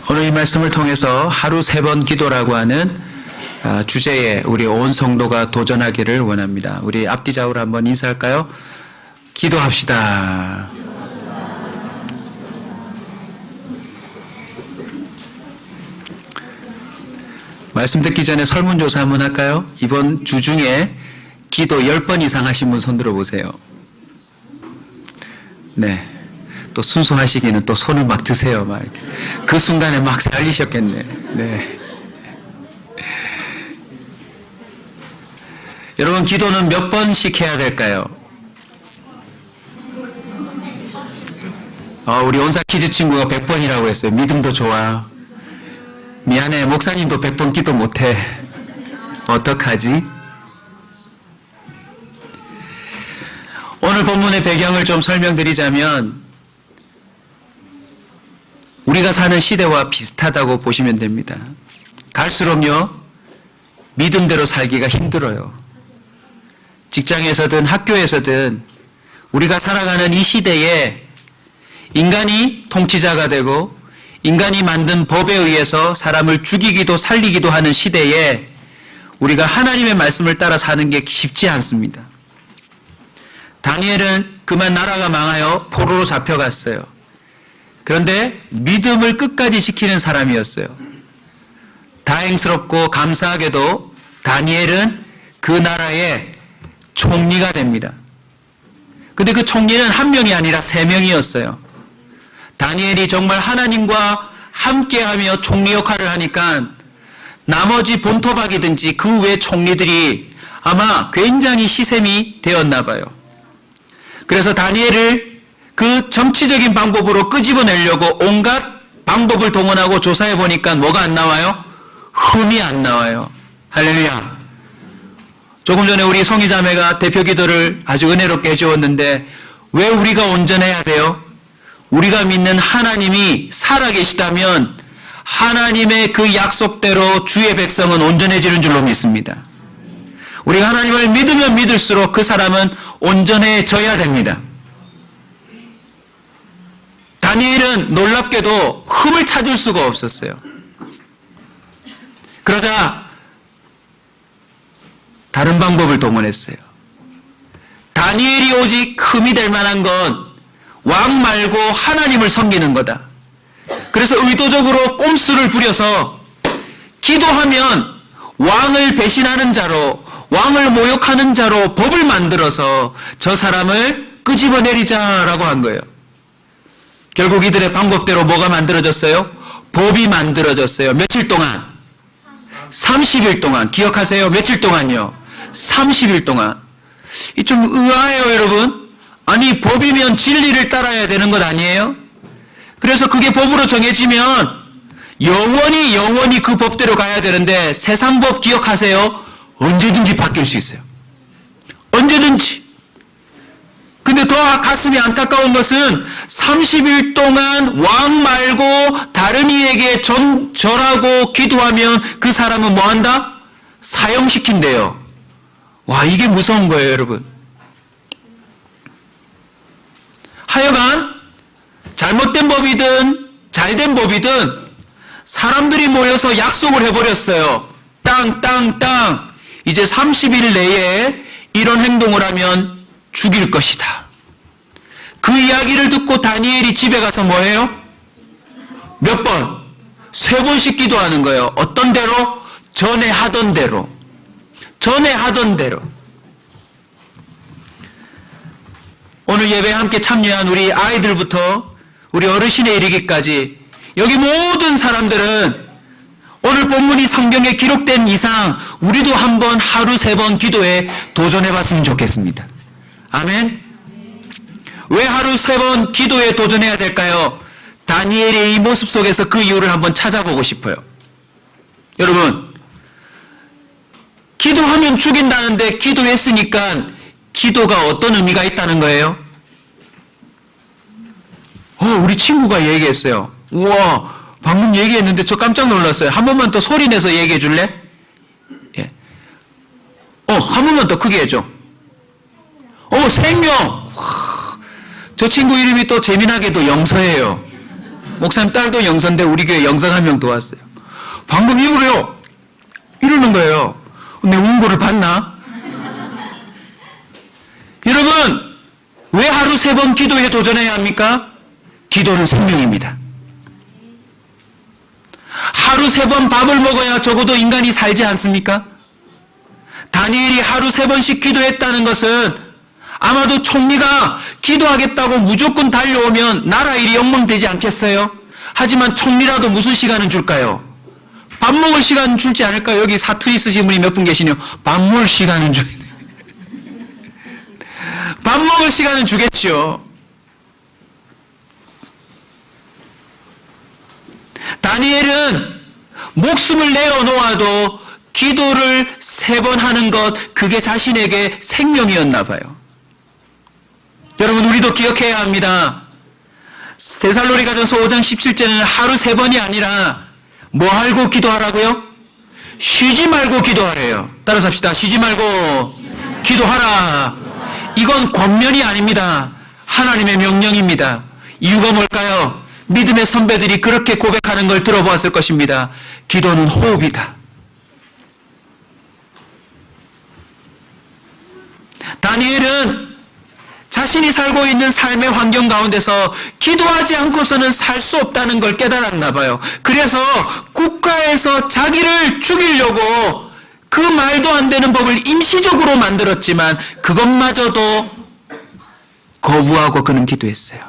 오늘 이 말씀을 통해서 하루 3번 기도라고 하는 주제에 우리 온 성도가 도전하기를 원합니다. 우리 앞뒤 좌우로 한번 인사할까요? 기도합시다. 말씀 듣기 전에 설문조사 한번 할까요? 이번 주 중에 기도 10번 이상 하신 분 손 들어보세요. 네. 또 순수하시기는 또 손을 막 드세요. 막 이렇게. 그 순간에 막 살리셨겠네. 네. 여러분, 기도는 몇 번씩 해야 될까요? 우리 온사 키즈 친구가 100번이라고 했어요. 믿음도 좋아. 미안해, 목사님도 100번 기도 못해. 어떡하지? 오늘 본문의 배경을 좀 설명드리자면 우리가 사는 시대와 비슷하다고 보시면 됩니다. 갈수록요, 믿음대로 살기가 힘들어요. 직장에서든 학교에서든 우리가 살아가는 이 시대에 인간이 통치자가 되고 인간이 만든 법에 의해서 사람을 죽이기도 살리기도 하는 시대에 우리가 하나님의 말씀을 따라 사는 게 쉽지 않습니다. 다니엘은 그만 나라가 망하여 포로로 잡혀갔어요. 그런데 믿음을 끝까지 지키는 사람이었어요. 다행스럽고 감사하게도 다니엘은 그 나라의 총리가 됩니다. 근데 그 총리는 한 명이 아니라 3명이었어요. 다니엘이 정말 하나님과 함께하며 총리 역할을 하니까 나머지 본토박이든지 그 외 총리들이 아마 굉장히 시샘이 되었나 봐요. 그래서 다니엘을 그 정치적인 방법으로 끄집어내려고 온갖 방법을 동원하고 조사해 보니까 뭐가 안 나와요? 흠이 안 나와요. 할렐루야. 조금 전에 우리 송이자매가 대표 기도를 아주 은혜롭게 해주었는데 왜 우리가 온전해야 돼요? 우리가 믿는 하나님이 살아계시다면 하나님의 그 약속대로 주의 백성은 온전해지는 줄로 믿습니다. 우리가 하나님을 믿으면 믿을수록 그 사람은 온전해져야 됩니다. 다니엘은 놀랍게도 흠을 찾을 수가 없었어요. 그러자 다른 방법을 동원했어요. 다니엘이 오직 흠이 될 만한 건 왕 말고 하나님을 섬기는 거다. 그래서 의도적으로 꼼수를 부려서 기도하면 왕을 배신하는 자로, 왕을 모욕하는 자로 법을 만들어서 저 사람을 끄집어내리자라고 한 거예요. 결국 이들의 방법대로 뭐가 만들어졌어요? 법이 만들어졌어요. 며칠 동안? 30일 동안. 기억하세요? 며칠 동안요? 30일 동안. 이 좀 의아해요, 여러분. 아니, 법이면 진리를 따라야 되는 것 아니에요? 그래서 그게 법으로 정해지면 영원히 그 법대로 가야 되는데 세상 법 기억하세요? 언제든지 바뀔 수 있어요. 언제든지. 근데 더 가슴이 안타까운 것은 30일 동안 왕 말고 다른 이에게 절하고 기도하면 그 사람은 뭐 한다? 사형시킨대요. 와, 이게 무서운 거예요, 여러분. 하여간 잘못된 법이든 잘된 법이든 사람들이 모여서 약속을 해버렸어요. 땅. 이제 30일 내에 이런 행동을 하면 죽일 것이다. 그 이야기를 듣고 다니엘이 집에 가서 뭐 해요? 몇 번? 3번씩 기도하는 거예요. 어떤 대로? 전에 하던 대로. 오늘 예배에 함께 참여한 우리 아이들부터 우리 어르신에 이르기까지 여기 모든 사람들은 오늘 본문이 성경에 기록된 이상 우리도 한번 하루 3번 기도에 도전해봤으면 좋겠습니다. 아멘. 왜 하루 3번 기도에 도전해야 될까요? 다니엘의 이 모습 속에서 그 이유를 한번 찾아보고 싶어요. 여러분, 기도하면 죽인다는데 기도했으니까 기도가 어떤 의미가 있다는 거예요? 우리 친구가 얘기했어요. 우와, 방금 얘기했는데 저 깜짝 놀랐어요. 한 번만 더 소리 내서 얘기해 줄래? 예. 한 번만 더 크게 해줘. 생명! 저 친구 이름이 또 재미나게도 영서예요. 목사님 딸도 영서인데 우리 교회 영성 한 명 도왔어요. 방금 입으로요. 이러는 거예요. 내 운고를 봤나? 여러분, 왜 하루 3번 기도에 도전해야 합니까? 기도는 생명입니다. 하루 3번 밥을 먹어야 적어도 인간이 살지 않습니까? 다니엘이 하루 3번씩 기도했다는 것은 아마도 총리가 기도하겠다고 무조건 달려오면 나라 일이 엉망되지 않겠어요? 하지만 총리라도 무슨 시간은 줄까요? 밥 먹을 시간 줄지 않을까요? 여기 사투리 쓰신 분이 몇 분 계시네요. 밥 먹을 시간은 밥 먹을 시간은 주겠죠. 다니엘은 목숨을 내어놓아도 기도를 3번 하는 것, 그게 자신에게 생명이었나 봐요. 여러분, 우리도 기억해야 합니다. 데살로니가전서 5장 17절에는 하루 3번이 아니라 뭐 하고 기도하라고요? 쉬지 말고 기도하래요. 따라서 합시다. 쉬지 말고 기도하라. 이건 권면이 아닙니다. 하나님의 명령입니다. 이유가 뭘까요? 믿음의 선배들이 그렇게 고백하는 걸 들어보았을 것입니다. 기도는 호흡이다. 다니엘은 자신이 살고 있는 삶의 환경 가운데서 기도하지 않고서는 살 수 없다는 걸 깨달았나 봐요. 그래서 국가에서 자기를 죽이려고 그 말도 안 되는 법을 임시적으로 만들었지만 그것마저도 거부하고 그는 기도했어요.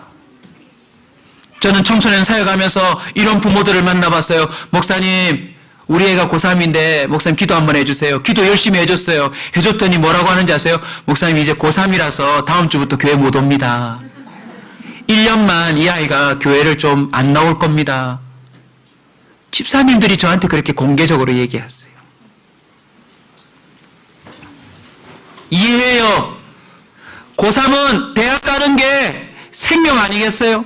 저는 청소년 사역하면서 이런 부모들을 만나봤어요. 목사님, 우리 애가 고3인데 목사님 기도 한번 해주세요. 기도 열심히 해줬어요. 해줬더니 뭐라고 하는지 아세요? 목사님 이제 고3이라서 다음 주부터 교회 못 옵니다. 1년만 이 아이가 교회를 좀 안 나올 겁니다. 집사님들이 저한테 그렇게 공개적으로 얘기했어요. 이해해요. 고3은 대학 가는 게 생명 아니겠어요?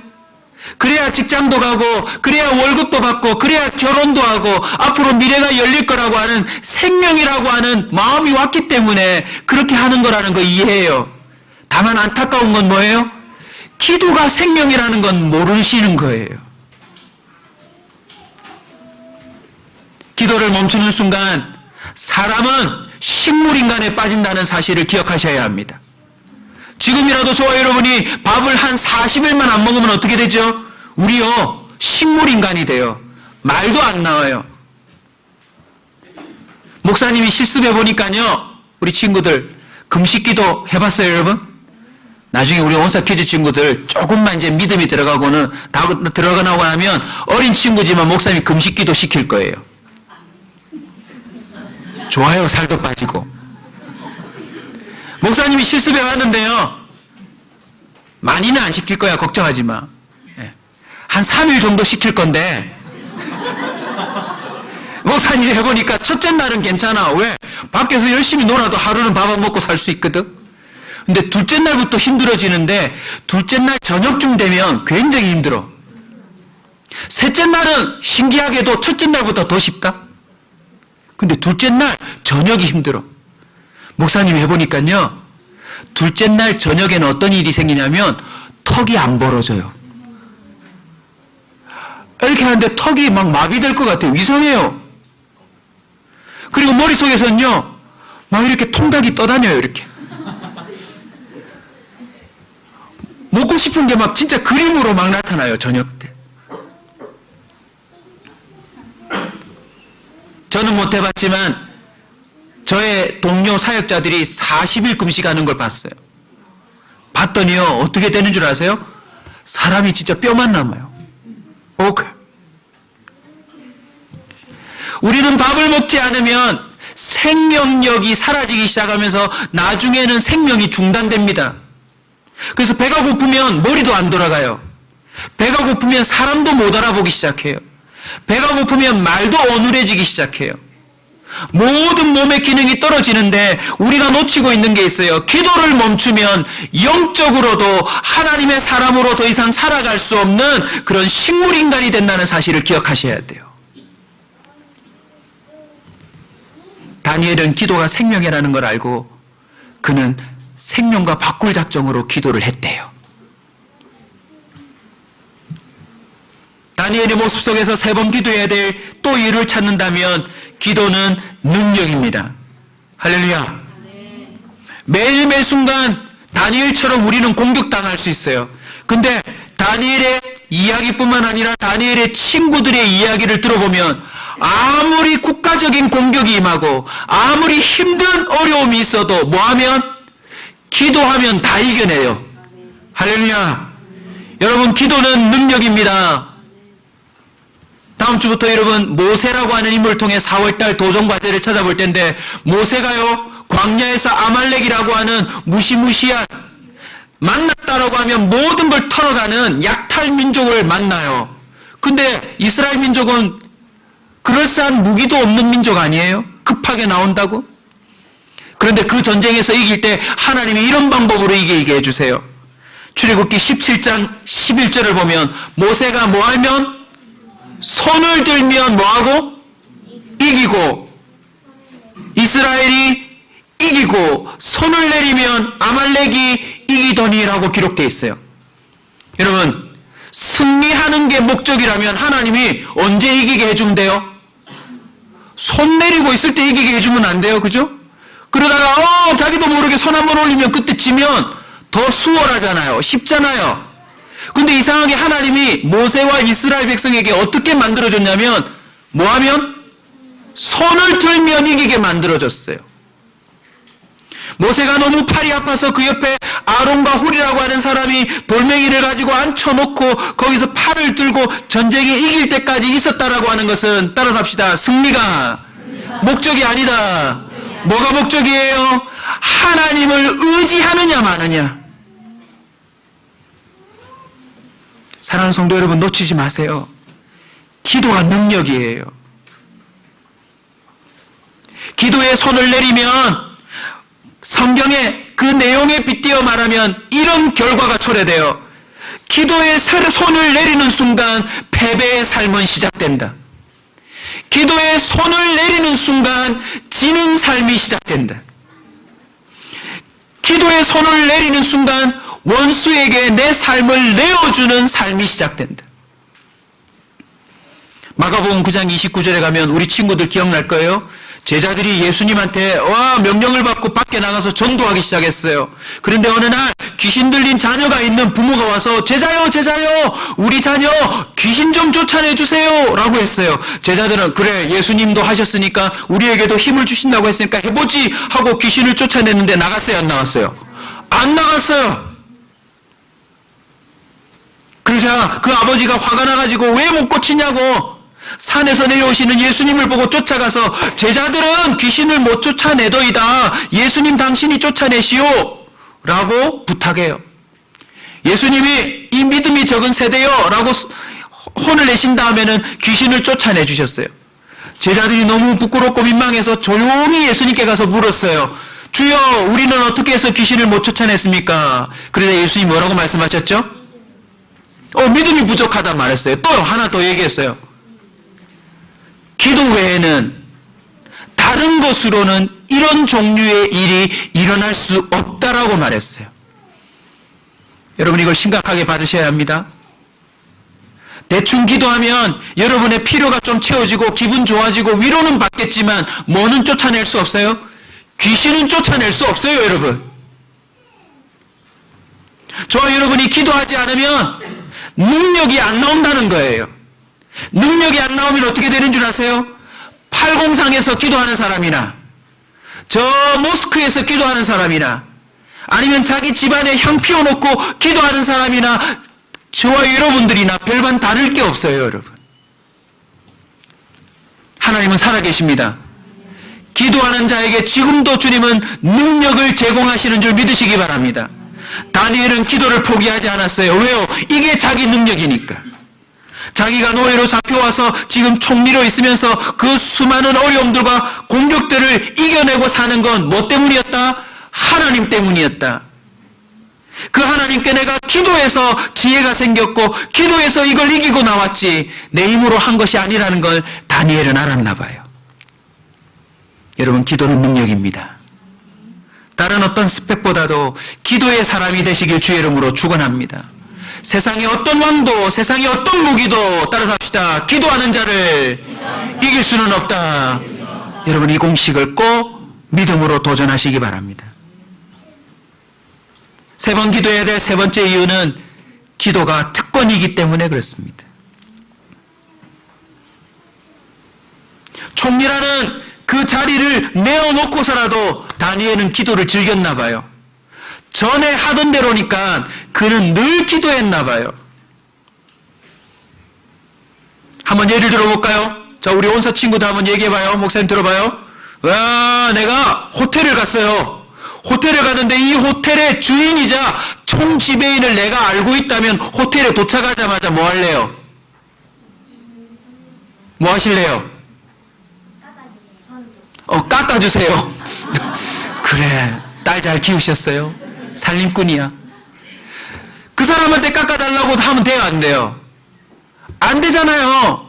그래야 직장도 가고, 그래야 월급도 받고, 그래야 결혼도 하고, 앞으로 미래가 열릴 거라고 하는 생명이라고 하는 마음이 왔기 때문에 그렇게 하는 거라는 거 이해해요. 다만 안타까운 건 뭐예요? 기도가 생명이라는 건 모르시는 거예요. 기도를 멈추는 순간 사람은 식물인간에 빠진다는 사실을 기억하셔야 합니다. 지금이라도 저와 여러분이 밥을 한 40일만 안 먹으면 어떻게 되죠? 우리요, 식물인간이 돼요. 말도 안 나와요. 목사님이 실습해 보니까요, 우리 친구들 금식기도 해봤어요, 여러분? 나중에 우리 온사 퀴즈 친구들 조금만 이제 믿음이 들어가고는 다 들어가나고 하면 어린 친구지만 목사님이 금식기도 시킬 거예요. 좋아요, 살도 빠지고. 목사님이 실습해 왔는데요, 많이는 안 시킬 거야, 걱정하지 마. 한 3일 정도 시킬 건데 목사님이 해보니까 첫째 날은 괜찮아. 왜? 밖에서 열심히 놀아도 하루는 밥 안 먹고 살 수 있거든. 근데 둘째 날부터 힘들어지는데 둘째 날 저녁쯤 되면 굉장히 힘들어. 셋째 날은 신기하게도 첫째 날보다 더 쉽다. 근데 둘째 날 저녁이 힘들어. 목사님이 해보니까요, 둘째 날 저녁에는 어떤 일이 생기냐면 턱이 안 벌어져요. 이렇게 하는데 턱이 막 마비될 것 같아요. 이상해요. 그리고 머릿속에서는요, 막 이렇게 통닭이 떠다녀요, 이렇게. 먹고 싶은 게 막 진짜 그림으로 막 나타나요, 저녁 때. 저는 못 해봤지만 저의 동료 사역자들이 40일 금식하는 걸 봤어요. 봤더니요, 어떻게 되는 줄 아세요? 사람이 진짜 뼈만 남아요. 우리는 밥을 먹지 않으면 생명력이 사라지기 시작하면서 나중에는 생명이 중단됩니다. 그래서 배가 고프면 머리도 안 돌아가요. 배가 고프면 사람도 못 알아보기 시작해요. 배가 고프면 말도 어눌해지기 시작해요. 모든 몸의 기능이 떨어지는데 우리가 놓치고 있는 게 있어요. 기도를 멈추면 영적으로도 하나님의 사람으로 더 이상 살아갈 수 없는 그런 식물인간이 된다는 사실을 기억하셔야 돼요. 다니엘은 기도가 생명이라는 걸 알고 그는 생명과 바꿀 작정으로 기도를 했대요. 다니엘의 모습 속에서 3번 기도해야 될 또 이유를 찾는다면 기도는 능력입니다. 할렐루야. 매일매일 순간 다니엘처럼 우리는 공격당할 수 있어요. 근데 다니엘의 이야기뿐만 아니라 다니엘의 친구들의 이야기를 들어보면 아무리 국가적인 공격이 임하고 아무리 힘든 어려움이 있어도 뭐하면? 기도하면 다 이겨내요. 할렐루야. 여러분, 기도는 능력입니다. 다음 주부터 여러분 모세라고 하는 인물을 통해 4월달 도전과제를 찾아볼 텐데, 모세가요 광야에서 아말렉이라고 하는 무시무시한, 만났다라고 하면 모든 걸 털어가는 약탈 민족을 만나요. 근데 이스라엘 민족은 그럴싸한 무기도 없는 민족 아니에요? 급하게 나온다고? 그런데 그 전쟁에서 이길 때 하나님이 이런 방법으로 이기게 해주세요. 출애굽기 17장 11절을 보면 모세가 뭐하면? 손을 들면 뭐하고? 이기고, 이스라엘이 이기고 손을 내리면 아말렉이 이기더니라고 기록되어 있어요. 여러분, 승리하는 게 목적이라면 하나님이 언제 이기게 해주면 돼요? 손 내리고 있을 때 이기게 해주면 안 돼요. 그죠? 그러다가 자기도 모르게 손 한번 올리면 그때 지면 더 수월하잖아요. 쉽잖아요. 근데 이상하게 하나님이 모세와 이스라엘 백성에게 어떻게 만들어줬냐면 뭐하면? 손을 들면 이기게 만들어줬어요. 모세가 너무 팔이 아파서 그 옆에 아론과 훌이라고 하는 사람이 돌멩이를 가지고 앉혀놓고 거기서 팔을 들고 전쟁에 이길 때까지 있었다라고 하는 것은, 따라서 합시다, 승리가 목적이 아니다. 뭐가 목적이에요? 하나님을 의지하느냐 마느냐. 사랑하는 성도 여러분, 놓치지 마세요. 기도가 능력이에요. 기도에 손을 내리면 성경의 그 내용에 빗대어 말하면 이런 결과가 초래돼요. 기도에 손을 내리는 순간 패배의 삶은 시작된다. 기도에 손을 내리는 순간 지는 삶이 시작된다. 기도에 손을 내리는 순간 원수에게 내 삶을 내어주는 삶이 시작된다. 마가복음 9장 29절에 가면 우리 친구들 기억날 거예요. 제자들이 예수님한테 명령을 받고 밖에 나가서 전도하기 시작했어요. 그런데 어느 날 귀신 들린 자녀가 있는 부모가 와서 제자요 우리 자녀 귀신 좀 쫓아내주세요 라고 했어요. 제자들은 그래, 예수님도 하셨으니까 우리에게도 힘을 주신다고 했으니까 해보지 하고 귀신을 쫓아냈는데 나갔어요, 안 나갔어요? 안 나갔어요. 그러자 그 아버지가 화가 나가지고 왜 못 고치냐고 산에서 내려오시는 예수님을 보고 쫓아가서 제자들은 귀신을 못 쫓아내더이다. 예수님 당신이 쫓아내시오 라고 부탁해요. 예수님이 이 믿음이 적은 세대요 라고 혼을 내신 다음에는 귀신을 쫓아내 주셨어요. 제자들이 너무 부끄럽고 민망해서 조용히 예수님께 가서 물었어요. 주여, 우리는 어떻게 해서 귀신을 못 쫓아냈습니까? 그러자 예수님이 뭐라고 말씀하셨죠? 믿음이 부족하다 말했어요. 또 하나 더 얘기했어요. 기도 외에는 다른 것으로는 이런 종류의 일이 일어날 수 없다라고 말했어요. 여러분, 이걸 심각하게 받으셔야 합니다. 대충 기도하면 여러분의 필요가 좀 채워지고 기분 좋아지고 위로는 받겠지만 뭐는 쫓아낼 수 없어요? 귀신은 쫓아낼 수 없어요, 여러분. 저와 여러분이 기도하지 않으면 능력이 안 나온다는 거예요. 능력이 안 나오면 어떻게 되는 줄 아세요? 팔공상에서 기도하는 사람이나 저 모스크에서 기도하는 사람이나 아니면 자기 집안에 향 피워놓고 기도하는 사람이나 저와 여러분들이나 별반 다를 게 없어요, 여러분. 하나님은 살아계십니다. 기도하는 자에게 지금도 주님은 능력을 제공하시는 줄 믿으시기 바랍니다. 다니엘은 기도를 포기하지 않았어요. 왜요? 이게 자기 능력이니까. 자기가 노예로 잡혀와서 지금 총리로 있으면서 그 수많은 어려움들과 공격들을 이겨내고 사는 건 뭐 때문이었다? 하나님 때문이었다. 그 하나님께 내가 기도해서 지혜가 생겼고 기도해서 이걸 이기고 나왔지 내 힘으로 한 것이 아니라는 걸 다니엘은 알았나 봐요. 여러분, 기도는 능력입니다. 다른 어떤 스펙보다도 기도의 사람이 되시길 주의 이름으로 축원합니다. 세상의 어떤 왕도, 세상의 어떤 무기도, 따라서 합시다, 기도하는 자를 이길 수는 없다. 여러분, 이 공식을 꼭 믿음으로 도전하시기 바랍니다. 세 번 기도해야 될 세 번째 이유는 기도가 특권이기 때문에 그렇습니다. 총리라는 그 자리를 내어놓고서라도 다니엘은 기도를 즐겼나 봐요. 전에 하던 대로니까 그는 늘 기도했나 봐요. 한번 예를 들어볼까요? 자, 우리 온서 친구들 한번 얘기해봐요. 목사님 들어봐요. 와, 내가 호텔을 갔어요. 호텔을 갔는데 이 호텔의 주인이자 총지배인을 내가 알고 있다면 호텔에 도착하자마자 뭐 할래요? 뭐 하실래요? 깎아주세요. 그래, 딸 잘 키우셨어요. 살림꾼이야. 그 사람한테 깎아달라고 하면 돼요, 안 돼요? 안 되잖아요.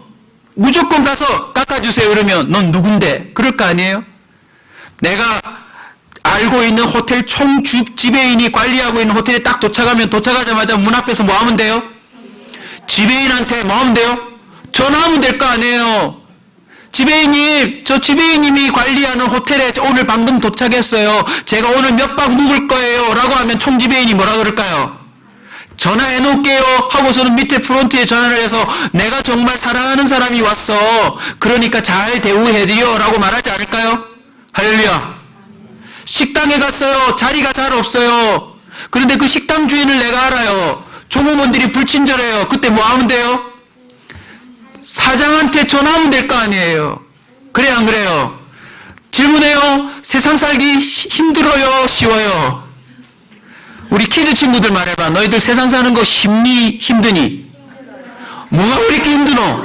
무조건 가서 깎아주세요 그러면 넌 누군데? 그럴 거 아니에요? 내가 알고 있는 호텔 총지배인이 관리하고 있는 호텔에 딱 도착하자마자 문 앞에서 뭐 하면 돼요? 지배인한테 뭐 하면 돼요? 전화하면 될 거 아니에요. 지배인님, 저 지배인님이 관리하는 호텔에 오늘 방금 도착했어요. 제가 오늘 몇 박 묵을 거예요. 라고 하면 총지배인이 뭐라 그럴까요? 전화해 놓을게요. 하고서는 밑에 프론트에 전화를 해서 내가 정말 사랑하는 사람이 왔어. 그러니까 잘 대우해드려. 라고 말하지 않을까요? 할렐루야. 식당에 갔어요. 자리가 잘 없어요. 그런데 그 식당 주인을 내가 알아요. 종업원들이 불친절해요. 그때 뭐 하면 돼요? 사장한테 전화하면 될 거 아니에요. 그래, 안 그래요? 질문해요. 세상 살기 힘들어요? 쉬워요? 우리 키즈 친구들 말해봐. 너희들 세상 사는 거 쉽니? 힘드니? 뭐가 그렇게 힘드노?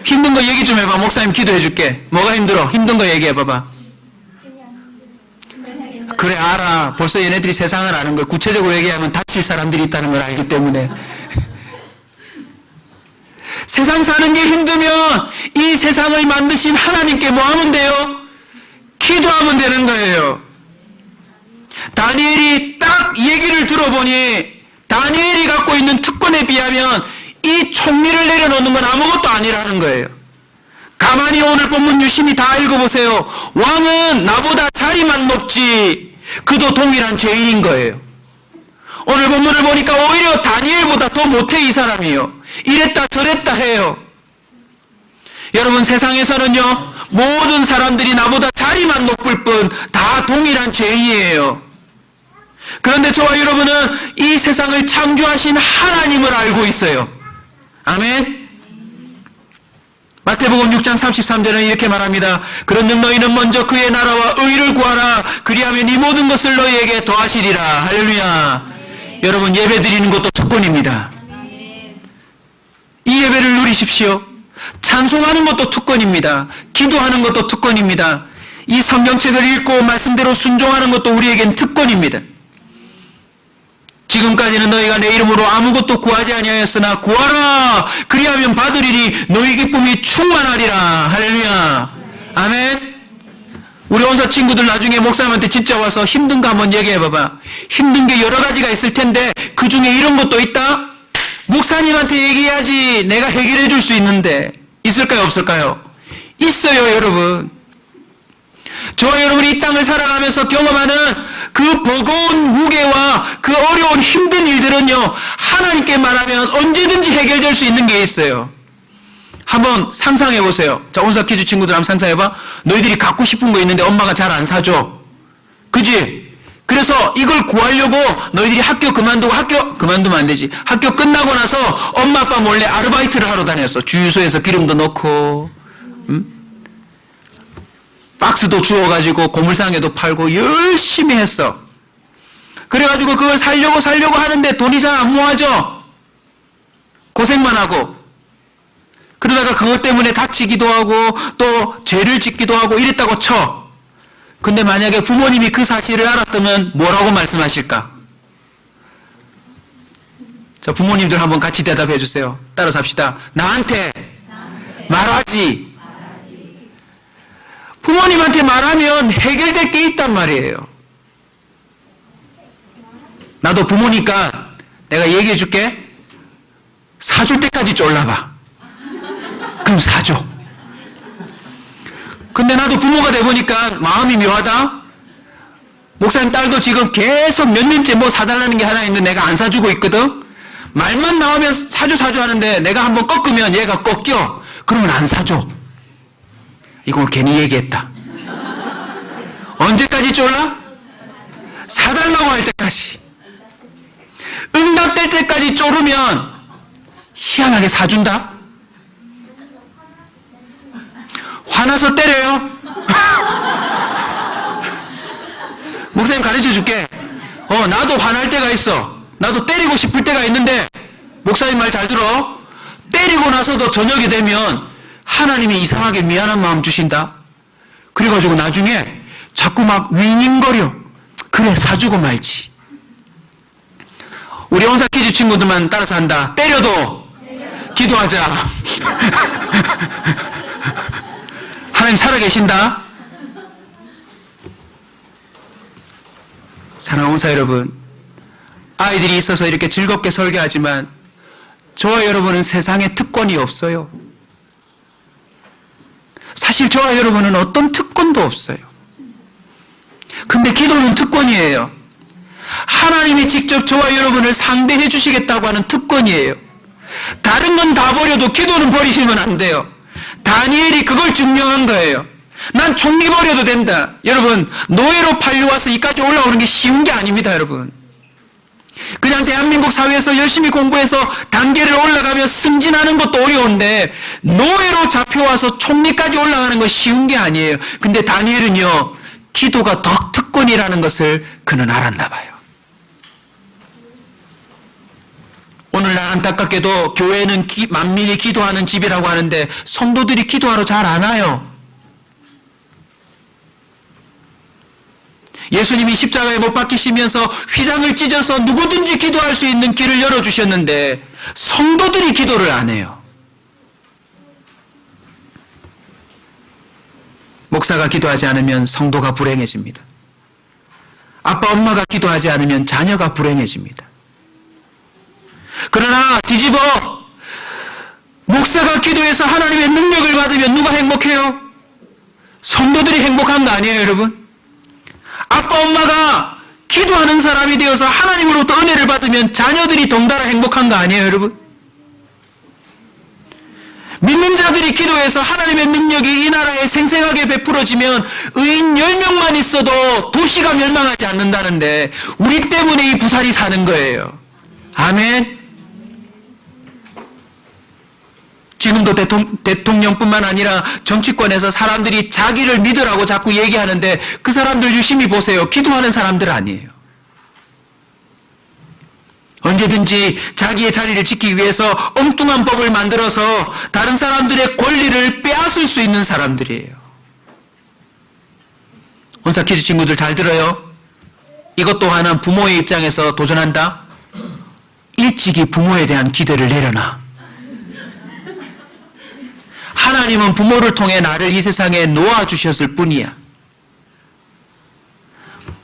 힘든 거 얘기 좀 해봐. 목사님 기도해 줄게. 뭐가 힘들어? 힘든 거 얘기해 봐봐. 그래, 알아. 벌써 얘네들이 세상을 아는 걸. 구체적으로 얘기하면 다칠 사람들이 있다는 걸 알기 때문에. 세상 사는 게 힘들면 이 세상을 만드신 하나님께 뭐 하면 돼요? 기도하면 되는 거예요. 다니엘이 딱 얘기를 들어보니 다니엘이 갖고 있는 특권에 비하면 이 총리를 내려놓는 건 아무것도 아니라는 거예요. 가만히 오늘 본문 유심히 다 읽어보세요. 왕은 나보다 자리만 높지 그도 동일한 죄인인 거예요. 오늘 본문을 보니까 오히려 다니엘보다 더 못해 이 사람이요. 이랬다 저랬다 해요. 여러분, 세상에서는요 모든 사람들이 나보다 자리만 높을 뿐 다 동일한 죄인이에요. 그런데 저와 여러분은 이 세상을 창조하신 하나님을 알고 있어요. 아멘. 마태복음 6장 33절은 이렇게 말합니다. 그런즉 너희는 먼저 그의 나라와 의를 구하라. 그리하면 이 모든 것을 너희에게 더하시리라. 할렐루야. 여러분, 예배 드리는 것도 특권입니다. 이 예배를 누리십시오. 찬송하는 것도 특권입니다. 기도하는 것도 특권입니다. 이 성경책을 읽고 말씀대로 순종하는 것도 우리에겐 특권입니다. 지금까지는 너희가 내 이름으로 아무것도 구하지 아니하였으나 구하라. 그리하면 받으리니 너희 기쁨이 충만하리라. 할렐루야. 아멘. 우리 온서 친구들 나중에 목사님한테 진짜 와서 힘든 거 한번 얘기해 봐봐. 힘든 게 여러 가지가 있을 텐데 그 중에 이런 것도 있다? 목사님한테 얘기해야지 내가 해결해 줄 수 있는데 있을까요, 없을까요? 있어요, 여러분. 저와 여러분이 이 땅을 살아가면서 경험하는 그 버거운 무게와 그 어려운 힘든 일들은요 하나님께 말하면 언제든지 해결될 수 있는 게 있어요. 한번 상상해 보세요. 자, 온사 퀴즈 친구들 한번 상상해 봐. 너희들이 갖고 싶은 거 있는데 엄마가 잘 안 사줘. 그지? 그래서 이걸 구하려고 너희들이 학교 그만두면 안 되지. 학교 끝나고 나서 엄마 아빠 몰래 아르바이트를 하러 다녔어. 주유소에서 기름도 넣고 박스도 주워가지고 고물상에도 팔고 열심히 했어. 그래가지고 그걸 살려고 하는데 돈이 잘 안 모아져. 고생만 하고. 그러다가 그것 때문에 다치기도 하고 또 죄를 짓기도 하고 이랬다고 쳐. 근데 만약에 부모님이 그 사실을 알았다면 뭐라고 말씀하실까? 자, 부모님들 한번 같이 대답해 주세요. 따라서 합시다. 나한테 말하지. 부모님한테 말하면 해결될 게 있단 말이에요. 나도 부모니까 내가 얘기해 줄게. 사줄 때까지 쫄라봐. 그럼 사줘. 근데 나도 부모가 돼보니까 마음이 묘하다. 목사님 딸도 지금 계속 몇 년째 뭐 사달라는 게 하나 있는데 내가 안 사주고 있거든. 말만 나오면 사줘 하는데 내가 한번 꺾으면 얘가 꺾여. 그러면 안 사줘. 이걸 괜히 얘기했다. 언제까지 쫄라? 사달라고 할 때까지. 응답될 때까지 쫄으면 희한하게 사준다? 화나서 때려요? 목사님 가르쳐 줄게. 나도 화날 때가 있어. 나도 때리고 싶을 때가 있는데, 목사님 말 잘 들어. 때리고 나서도 저녁이 되면 하나님이 이상하게 미안한 마음 주신다. 그래가지고 나중에 자꾸 막 윙윙거려. 그래, 사주고 말지. 우리 온사 퀴즈 친구들만 따라서 한다. 때려도 기도하자. 하나님 살아계신다. 사랑하는 온사 여러분, 아이들이 있어서 이렇게 즐겁게 설교하지만 저와 여러분은 세상에 특권이 없어요. 사실 저와 여러분은 어떤 특권도 없어요. 근데 기도는 특권이에요. 하나님이 직접 저와 여러분을 상대해 주시겠다고 하는 특권이에요. 다른 건 다 버려도 기도는 버리시면 안 돼요. 다니엘이 그걸 증명한 거예요. 난 총리 버려도 된다. 여러분, 노예로 팔려와서 이까지 올라오는 게 쉬운 게 아닙니다, 여러분. 그냥 대한민국 사회에서 열심히 공부해서 단계를 올라가며 승진하는 것도 어려운데 노예로 잡혀와서 총리까지 올라가는 건 쉬운 게 아니에요. 근데 다니엘은요, 기도가 더 특권이라는 것을 그는 알았나 봐요. 오늘날 안타깝게도 교회는 만민이 기도하는 집이라고 하는데 성도들이 기도하러 잘 안 와요. 예수님이 십자가에 못 박히시면서 휘장을 찢어서 누구든지 기도할 수 있는 길을 열어주셨는데 성도들이 기도를 안 해요. 목사가 기도하지 않으면 성도가 불행해집니다. 아빠, 엄마가 기도하지 않으면 자녀가 불행해집니다. 그러나 뒤집어 목사가 기도해서 하나님의 능력을 받으면 누가 행복해요? 성도들이 행복한 거 아니에요, 여러분? 아빠, 엄마가 기도하는 사람이 되어서 하나님으로부터 은혜를 받으면 자녀들이 덩달아 행복한 거 아니에요, 여러분? 믿는 자들이 기도해서 하나님의 능력이 이 나라에 생생하게 베풀어지면 의인 10명만 있어도 도시가 멸망하지 않는다는데 우리 때문에 이 부살이 사는 거예요. 아멘. 지금도 대통령뿐만 아니라 정치권에서 사람들이 자기를 믿으라고 자꾸 얘기하는데 그 사람들 유심히 보세요. 기도하는 사람들 아니에요. 언제든지 자기의 자리를 지키기 위해서 엉뚱한 법을 만들어서 다른 사람들의 권리를 빼앗을 수 있는 사람들이에요. 온사 퀴즈 친구들 잘 들어요. 이것 또한 부모의 입장에서 도전한다. 일찍이 부모에 대한 기대를 내려놔. 하나님은 부모를 통해 나를 이 세상에 놓아주셨을 뿐이야.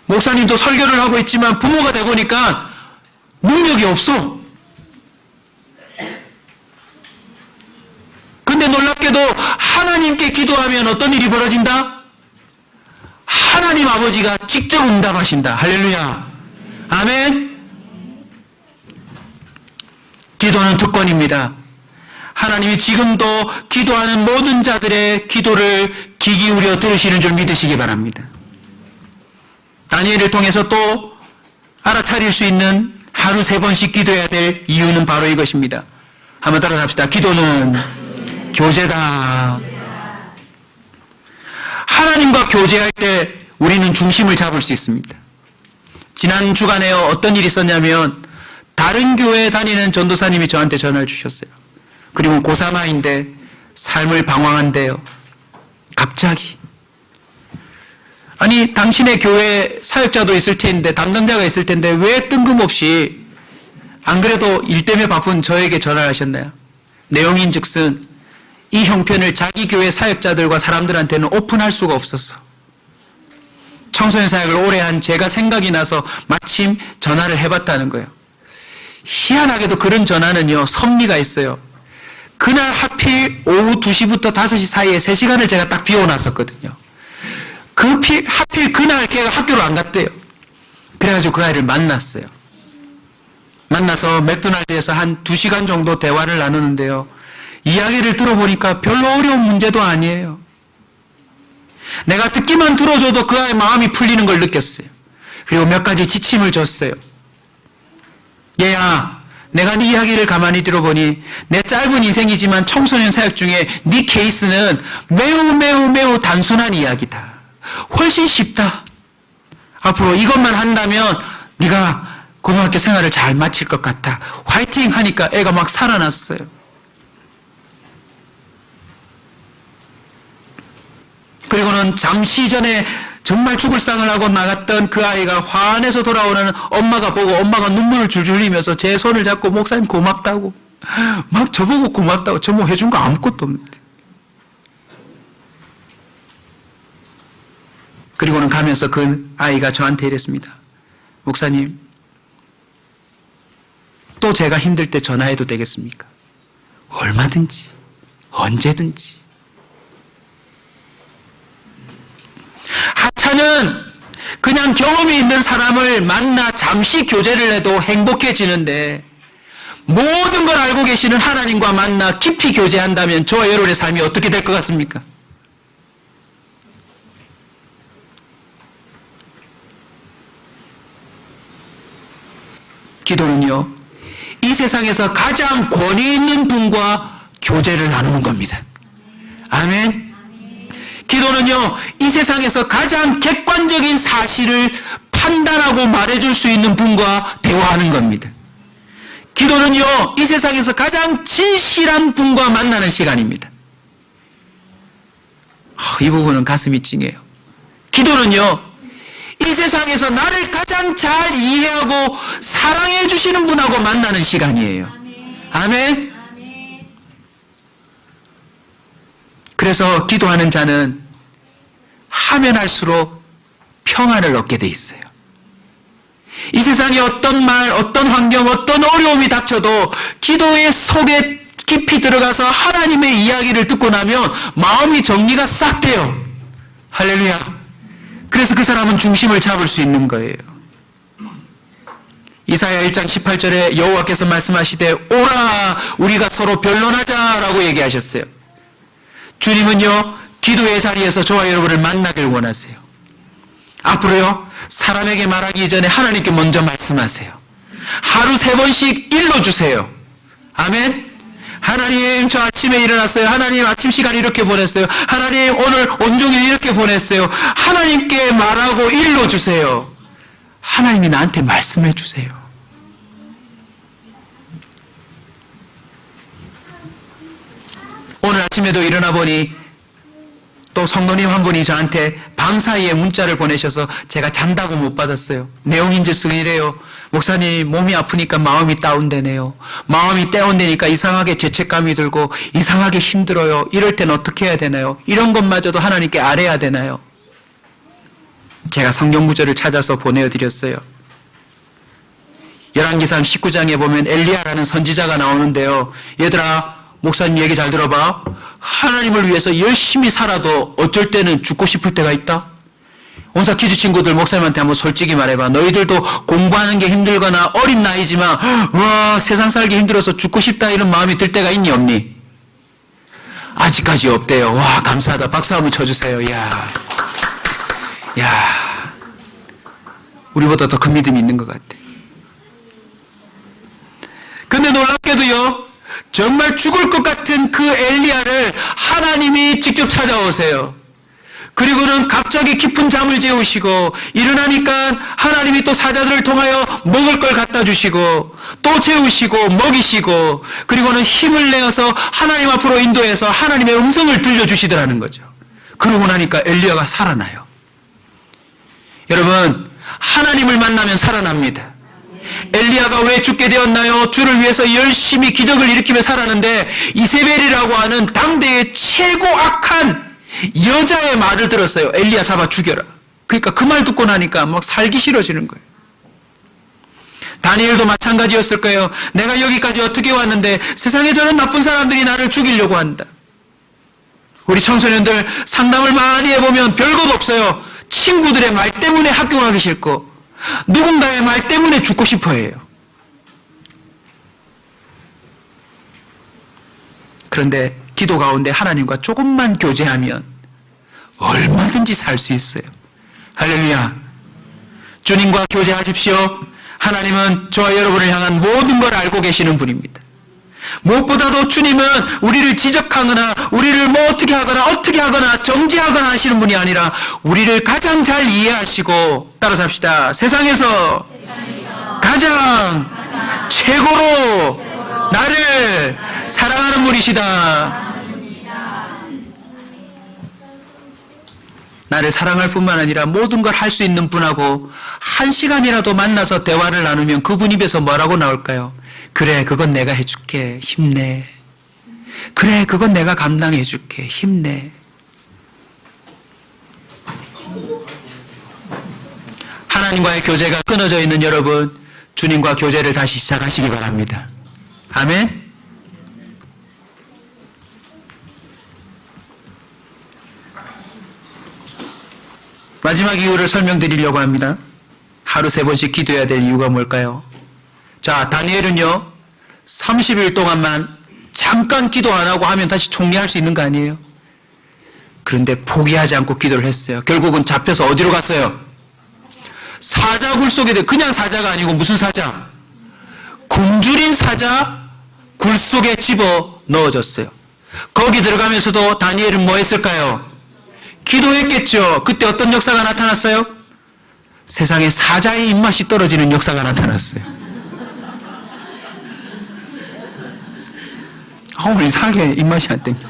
목사님도 설교를 하고 있지만 부모가 되고 보니까 능력이 없어. 근데 놀랍게도 하나님께 기도하면 어떤 일이 벌어진다? 하나님 아버지가 직접 응답하신다. 할렐루야. 아멘. 기도는 특권입니다. 하나님이 지금도 기도하는 모든 자들의 기도를 귀 기울여 들으시는 줄 믿으시기 바랍니다. 다니엘을 통해서 또 알아차릴 수 있는 하루 3번씩 기도해야 될 이유는 바로 이것입니다. 한번 따라서 합시다. 기도는 교제다. 하나님과 교제할 때 우리는 중심을 잡을 수 있습니다. 지난 주간에 어떤 일이 있었냐면 다른 교회에 다니는 전도사님이 저한테 전화를 주셨어요. 그리고 고3아인데 삶을 방황한대요. 갑자기. 아니, 당신의 교회 사역자도 있을 텐데, 담당자가 있을 텐데 왜 뜬금없이 안 그래도 일 때문에 바쁜 저에게 전화를 하셨나요? 내용인즉슨 이 형편을 자기 교회 사역자들과 사람들한테는 오픈할 수가 없었어. 청소년 사역을 오래 한 제가 생각이 나서 마침 전화를 해봤다는 거예요. 희한하게도 그런 전화는요, 섭리가 있어요. 그날 하필 오후 2시부터 5시 사이에 3시간을 제가 딱 비워놨었거든요. 하필 그날 걔가 학교를 안 갔대요. 그래가지고 그 아이를 만났어요. 만나서 맥도날드에서 한 2시간 정도 대화를 나누는데요. 이야기를 들어보니까 별로 어려운 문제도 아니에요. 내가 듣기만 들어줘도 그 아이의 마음이 풀리는 걸 느꼈어요. 그리고 몇 가지 지침을 줬어요. 얘야, 내가 네 이야기를 가만히 들어보니 내 짧은 인생이지만 청소년 사역 중에 네 케이스는 매우 단순한 이야기다. 훨씬 쉽다. 앞으로 이것만 한다면 네가 고등학교 생활을 잘 마칠 것 같아. 화이팅 하니까 애가 막 살아났어요. 그리고는 잠시 전에 정말 죽을 상을 하고 나갔던 그 아이가 화내서 돌아오는 엄마가 보고 엄마가 눈물을 줄줄 흘리면서 제 손을 잡고 목사님 고맙다고 막 저보고 고맙다고 저 뭐 해준 거 아무것도 없는데. 그리고는 가면서 그 아이가 저한테 이랬습니다. 목사님, 또 제가 힘들 때 전화해도 되겠습니까? 얼마든지, 언제든지. 하찮은 그냥 경험이 있는 사람을 만나 잠시 교제를 해도 행복해지는데 모든 걸 알고 계시는 하나님과 만나 깊이 교제한다면 저와 여러분의 삶이 어떻게 될 것 같습니까? 기도는요, 이 세상에서 가장 권위 있는 분과 교제를 나누는 겁니다. 아멘. 기도는요, 이 세상에서 가장 객관적인 사실을 판단하고 말해줄 수 있는 분과 대화하는 겁니다. 기도는요, 이 세상에서 가장 진실한 분과 만나는 시간입니다. 이 부분은 가슴이 찡해요. 기도는요, 이 세상에서 나를 가장 잘 이해하고 사랑해 주시는 분하고 만나는 시간이에요. 아멘. 그래서 기도하는 자는 하면 할수록 평안을 얻게 돼 있어요. 이 세상에 어떤 말, 어떤 환경, 어떤 어려움이 닥쳐도 기도의 속에 깊이 들어가서 하나님의 이야기를 듣고 나면 마음이 정리가 싹 돼요. 할렐루야. 그래서 그 사람은 중심을 잡을 수 있는 거예요. 이사야 1장 18절에 여호와께서 말씀하시되 오라 우리가 서로 변론하자라고 얘기하셨어요. 주님은요, 기도의 자리에서 저와 여러분을 만나길 원하세요. 앞으로요, 사람에게 말하기 이전에 하나님께 먼저 말씀하세요. 하루 3번씩 일러주세요. 아멘. 하나님, 저 아침에 일어났어요. 하나님, 아침 시간 이렇게 보냈어요. 하나님, 오늘 온종일 이렇게 보냈어요. 하나님께 말하고 일러주세요. 하나님이 나한테 말씀해 주세요. 오늘 아침에도 일어나 보니 또 성도님 한 분이 저한테 밤사이에 문자를 보내셔서 제가 잔다고 못 받았어요. 내용인즉슨 이래요. 목사님, 몸이 아프니까 마음이 다운되네요. 마음이 다운되니까 이상하게 죄책감이 들고 이상하게 힘들어요. 이럴 땐 어떻게 해야 되나요? 이런 것마저도 하나님께 아뢰야 되나요? 제가 성경 구절을 찾아서 보내드렸어요. 열왕기상 19장에 보면 엘리야라는 선지자가 나오는데요. 얘들아, 목사님 얘기 잘 들어봐. 하나님을 위해서 열심히 살아도 어쩔 때는 죽고 싶을 때가 있다. 온사 퀴즈 친구들 목사님한테 한번 솔직히 말해봐. 너희들도 공부하는 게 힘들거나 어린 나이지만 와 세상 살기 힘들어서 죽고 싶다 이런 마음이 들 때가 있니 없니? 아직까지 없대요. 와 감사하다. 박수 한번 쳐주세요. 야, 우리보다 더 큰 믿음이 있는 것 같아. 근데 놀랍게도요, 정말 죽을 것 같은 그 엘리야를 하나님이 직접 찾아오세요. 그리고는 갑자기 깊은 잠을 재우시고 일어나니까 하나님이 또 사자들을 통하여 먹을 걸 갖다 주시고 또 재우시고 먹이시고 그리고는 힘을 내어서 하나님 앞으로 인도해서 하나님의 음성을 들려주시더라는 거죠. 그러고 나니까 엘리야가 살아나요. 여러분, 하나님을 만나면 살아납니다. 엘리야가 왜 죽게 되었나요? 주를 위해서 열심히 기적을 일으키며 살았는데 이세벨이라고 하는 당대의 최고 악한 여자의 말을 들었어요. 엘리야 잡아 죽여라. 그러니까 그 말 듣고 나니까 막 살기 싫어지는 거예요. 다니엘도 마찬가지였을 거예요. 내가 여기까지 어떻게 왔는데 세상에 저런 나쁜 사람들이 나를 죽이려고 한다. 우리 청소년들 상담을 많이 해보면 별것 없어요. 친구들의 말 때문에 학교 가기 싫고 누군가의 말 때문에 죽고 싶어 해요. 그런데 기도 가운데 하나님과 조금만 교제하면 얼마든지 살 수 있어요. 할렐루야. 주님과 교제하십시오. 하나님은 저와 여러분을 향한 모든 걸 알고 계시는 분입니다. 무엇보다도 주님은 우리를 지적하거나 우리를 뭐 어떻게 하거나 정죄하거나 하시는 분이 아니라 우리를 가장 잘 이해하시고, 따라서 합시다. 세상에서 가장 최고로 나를 사랑하는 분이시다. 나를 사랑할 뿐만 아니라 모든 걸 할 수 있는 분하고 한 시간이라도 만나서 대화를 나누면 그분 입에서 뭐라고 나올까요? 그래, 그건 내가 해줄게. 힘내. 그래, 그건 내가 감당해줄게. 힘내. 하나님과의 교제가 끊어져 있는 여러분, 주님과 교제를 다시 시작하시기 바랍니다. 아멘. 마지막 이유를 설명드리려고 합니다. 하루 3번씩 기도해야 될 이유가 뭘까요? 자, 다니엘은요 30일 동안만 잠깐 기도 안 하고 하면 다시 총리할 수 있는 거 아니에요? 그런데 포기하지 않고 기도를 했어요. 결국은 잡혀서 어디로 갔어요? 사자 굴 속에, 그냥 사자가 아니고 무슨 사자? 굶주린 사자 굴 속에 집어 넣어졌어요. 거기 들어가면서도 다니엘은 뭐 했을까요? 기도했겠죠. 그때 어떤 역사가 나타났어요? 세상에 사자의 입맛이 떨어지는 역사가 나타났어요. 오늘 이상하게 입맛이 안 땡겨.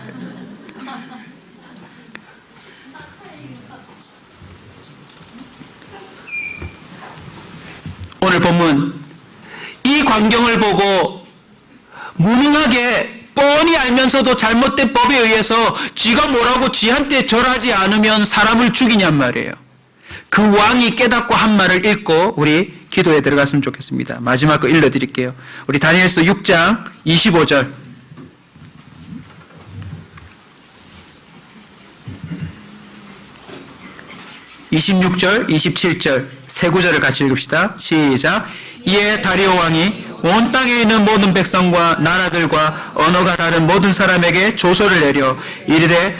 오늘 본문 이 광경을 보고 무능하게 뻔히 알면서도 잘못된 법에 의해서 쥐가 뭐라고 쥐한테 절하지 않으면 사람을 죽이냔 말이에요. 그 왕이 깨닫고 한 말을 읽고 우리 기도에 들어갔으면 좋겠습니다. 마지막 거 읽어드릴게요. 우리 다니엘서 6장 25절. 26절, 27절 세 구절을 같이 읽읍시다. 시작. 이에 다리오 왕이 온 땅에 있는 모든 백성과 나라들과 언어가 다른 모든 사람에게 조서를 내려 이르되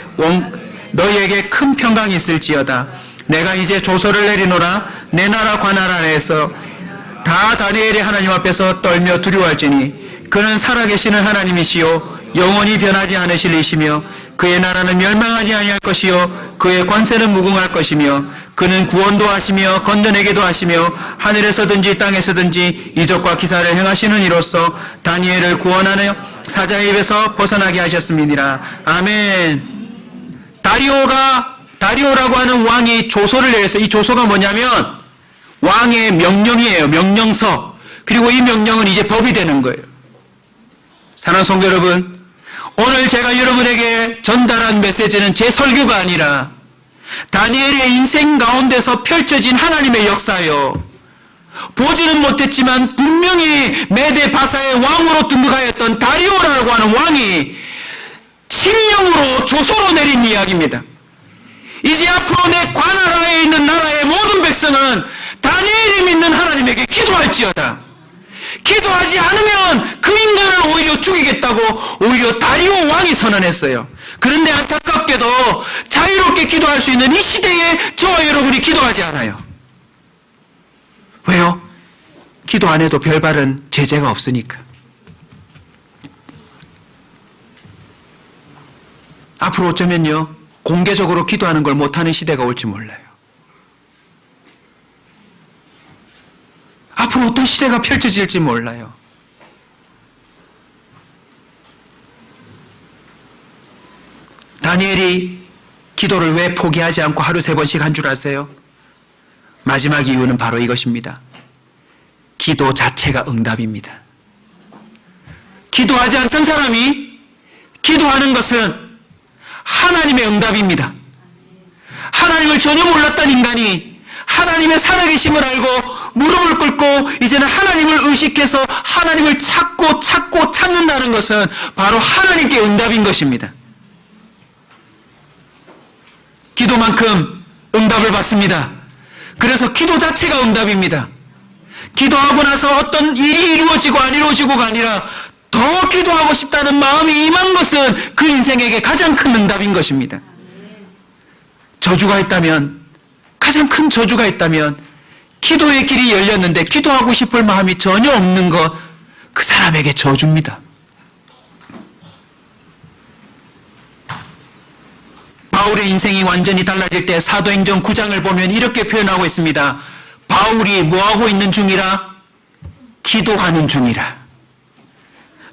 너희에게 큰 평강이 있을지어다. 내가 이제 조서를 내리노라. 내 나라 관할 안에서 다 다니엘의 하나님 앞에서 떨며 두려워할지니 그는 살아계시는 하나님이시요 영원히 변하지 않으실 이시며 그의 나라는 멸망하지 아니할 것이요 그의 권세는 무궁할 것이며 그는 구원도 하시며 건져내기도 하시며 하늘에서든지 땅에서든지 이적과 기사를 행하시는 이로써 다니엘을 구원하여 사자의 입에서 벗어나게 하셨음이니라. 아멘. 다리오라고 하는 왕이 조서를 내렸어요. 이 조서가 뭐냐면 왕의 명령이에요. 명령서. 그리고 이 명령은 이제 법이 되는 거예요. 사랑하는 성도 여러분, 오늘 제가 여러분에게 전달한 메시지는 제 설교가 아니라 다니엘의 인생 가운데서 펼쳐진 하나님의 역사요. 보지는 못했지만 분명히 메데 바사의 왕으로 등극하였던 다리오라고 하는 왕이 침령으로 조서로 내린 이야기입니다. 이제 앞으로 내 관하라에 있는 나라의 모든 백성은 다니엘이 믿는 하나님에게 기도할지어다. 기도하지 않으면 그 인간을 오히려 죽이겠다고 오히려 다리오 왕이 선언했어요. 그런데 안타깝게도 자유롭게 기도할 수 있는 이 시대에 저와 여러분이 기도하지 않아요. 왜요? 기도 안 해도 별바른 제재가 없으니까. 앞으로 어쩌면요 공개적으로 기도하는 걸 못하는 시대가 올지 몰라요. 앞으로 어떤 시대가 펼쳐질지 몰라요. 다니엘이 기도를 왜 포기하지 않고 하루 3번씩 한 줄 아세요? 마지막 이유는 바로 이것입니다. 기도 자체가 응답입니다. 기도하지 않던 사람이 기도하는 것은 하나님의 응답입니다. 하나님을 전혀 몰랐던 인간이 하나님의 살아계심을 알고 무릎을 꿇고 이제는 하나님을 의식해서 하나님을 찾고 찾는다는 것은 바로 하나님께 응답인 것입니다. 기도만큼 응답을 받습니다. 그래서 기도 자체가 응답입니다. 기도하고 나서 어떤 일이 이루어지고 안 이루어지고가 아니라 더 기도하고 싶다는 마음이 임한 것은 그 인생에게 가장 큰 응답인 것입니다. 저주가 있다면, 가장 큰 저주가 있다면 기도의 길이 열렸는데 기도하고 싶을 마음이 전혀 없는 것, 그 사람에게 저주입니다. 바울의 인생이 완전히 달라질 때 사도행전 9장을 보면 이렇게 표현하고 있습니다. 바울이 뭐하고 있는 중이라? 기도하는 중이라.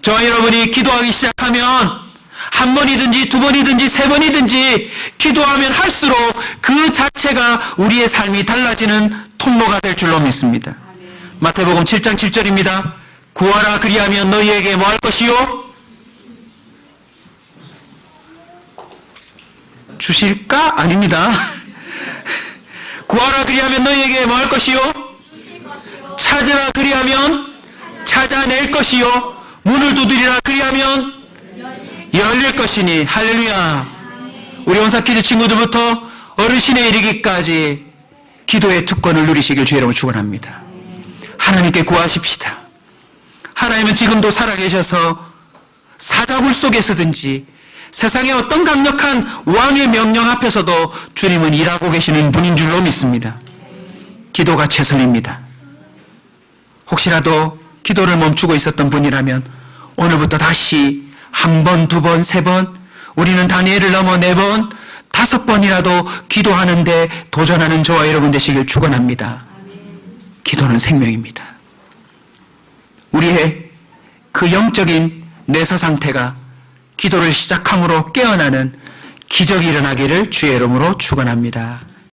저와 여러분이 기도하기 시작하면 한 번이든지 두 번이든지 세 번이든지 기도하면 할수록 그 자체가 우리의 삶이 달라지는 통로가 될 줄로 믿습니다. 마태복음 7장 7절입니다. 구하라 그리하면 너희에게 뭐 할 것이요? 주실까? 아닙니다. 구하라 그리하면 너희에게 뭐 할 것이요? 찾으라 그리하면 찾아낼 것이요. 문을 두드리라 그리하면 열릴 것이니. 할렐루야. 우리 온사키즈 친구들부터 어르신에 이르기까지 기도의 특권을 누리시길 주의 이름으로 축원합니다. 하나님께 구하십시다. 하나님은 지금도 살아계셔서 사자굴 속에서든지 세상의 어떤 강력한 왕의 명령 앞에서도 주님은 일하고 계시는 분인 줄로 믿습니다. 기도가 최선입니다. 혹시라도 기도를 멈추고 있었던 분이라면 오늘부터 다시 한 번, 두 번, 세 번, 우리는 다니엘을 넘어 4번, 5번이라도 기도하는데 도전하는 저와 여러분 되시길 축원합니다. 기도는 생명입니다. 우리의 그 영적인 내사 상태가 기도를 시작함으로 깨어나는 기적이 일어나기를 주의 이름으로 축원합니다.